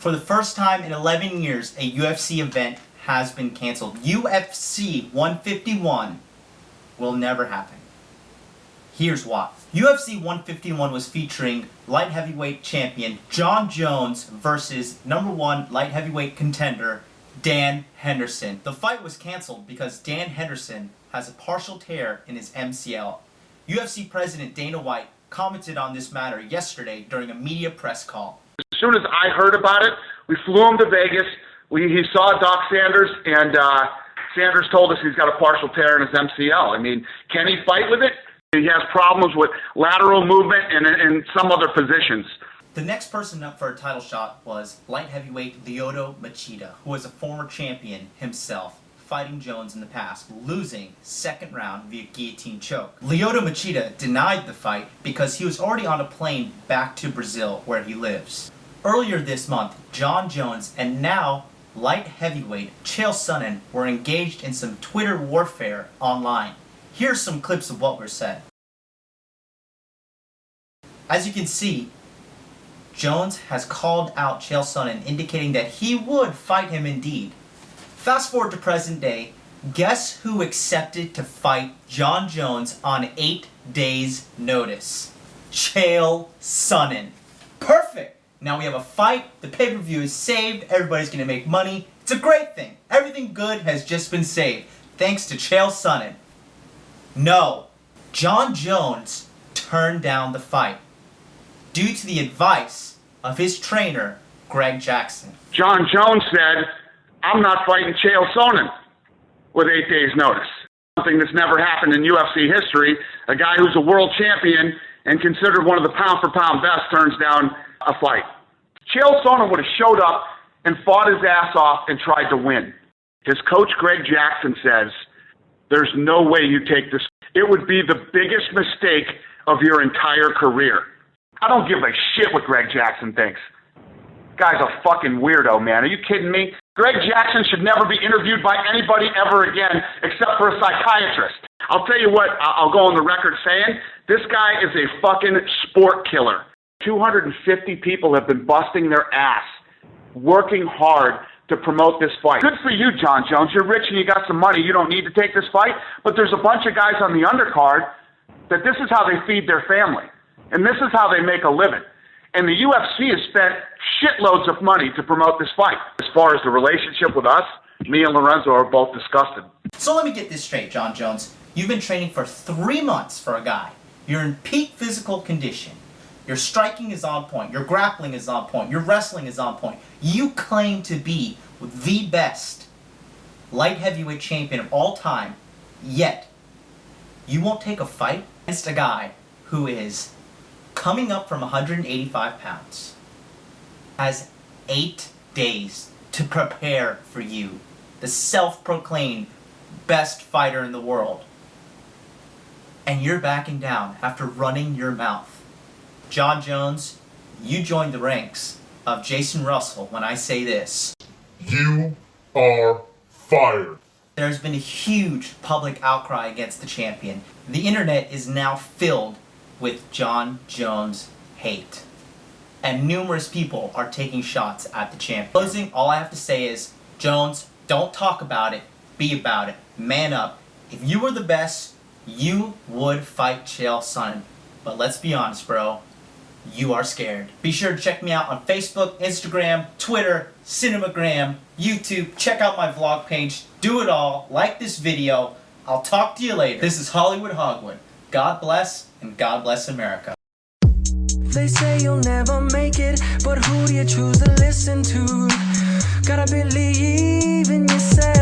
For the first time in 11 years, a UFC event has been canceled. UFC 151 will never happen. Here's why. UFC 151 was featuring light heavyweight champion Jon Jones versus #1 light heavyweight contender Dan Henderson. The fight was canceled because Dan Henderson has a partial tear in his MCL. UFC President Dana White commented on this matter yesterday during a media press call. As soon as I heard about it, we flew him to Vegas. He saw Doc Sanders, and Sanders told us he's got a partial tear in his MCL. I mean, can he fight with it? He has problems with lateral movement and some other positions. The next person up for a title shot was light heavyweight Lyoto Machida, who was a former champion himself, fighting Jones in the past, losing second round via guillotine choke. Lyoto Machida denied the fight because he was already on a plane back to Brazil, where he lives. Earlier this month, Jon Jones and now light heavyweight Chael Sonnen were engaged in some Twitter warfare online. Here's some clips of what were said. As you can see, Jones has called out Chael Sonnen, indicating that he would fight him indeed. Fast forward to present day, guess who accepted to fight Jon Jones on 8 days' notice? Chael Sonnen. Perfect! Now we have a fight, the pay-per-view is saved, everybody's gonna make money. It's a great thing. Everything good has just been saved, thanks to Chael Sonnen. No, Jon Jones turned down the fight due to the advice of his trainer, Greg Jackson. Jon Jones said, I'm not fighting Chael Sonnen with 8 days' notice. Something that's never happened in UFC history. A guy who's a world champion and considered one of the pound-for-pound best turns down a fight. Chael Sonnen would have showed up and fought his ass off and tried to win. His coach, Greg Jackson, says, there's no way you take this. It would be the biggest mistake of your entire career. I don't give a shit what Greg Jackson thinks. Guy's a fucking weirdo, man. Are you kidding me? Greg Jackson should never be interviewed by anybody ever again except for a psychiatrist. I'll tell you what, I'll go on the record saying, this guy is a fucking sport killer. 250 people have been busting their ass, working hard to promote this fight. Good for you, Jon Jones. You're rich and you got some money. You don't need to take this fight. But there's a bunch of guys on the undercard that this is how they feed their family. And this is how they make a living. And the UFC has spent shitloads of money to promote this fight. As far as the relationship with us, me and Lorenzo are both disgusted. So let me get this straight, Jon Jones. You've been training for 3 months for a guy. You're in peak physical condition. Your striking is on point. Your grappling is on point. Your wrestling is on point. You claim to be the best light heavyweight champion of all time, yet you won't take a fight against a guy who is coming up from 185 pounds, has 8 days to prepare for you, the self-proclaimed best fighter in the world, and you're backing down after running your mouth. Jon Jones, you joined the ranks of Jason Russell when I say this. You are fired. There's been a huge public outcry against the champion. The internet is now filled with Jon Jones hate. And numerous people are taking shots at the champion. Closing, all I have to say is, Jones, don't talk about it, be about it. Man up. If you were the best, you would fight Chael Sonnen. But let's be honest, bro. You are scared. Be sure to check me out on Facebook, Instagram, Twitter, Cinemagram, YouTube. Check out my vlog page. Do it all. Like this video. I'll talk to you later. This is Hollywood Hogwood. God bless, and God bless America. They say you'll never make it, but who do you choose to listen to? Gotta believe in yourself.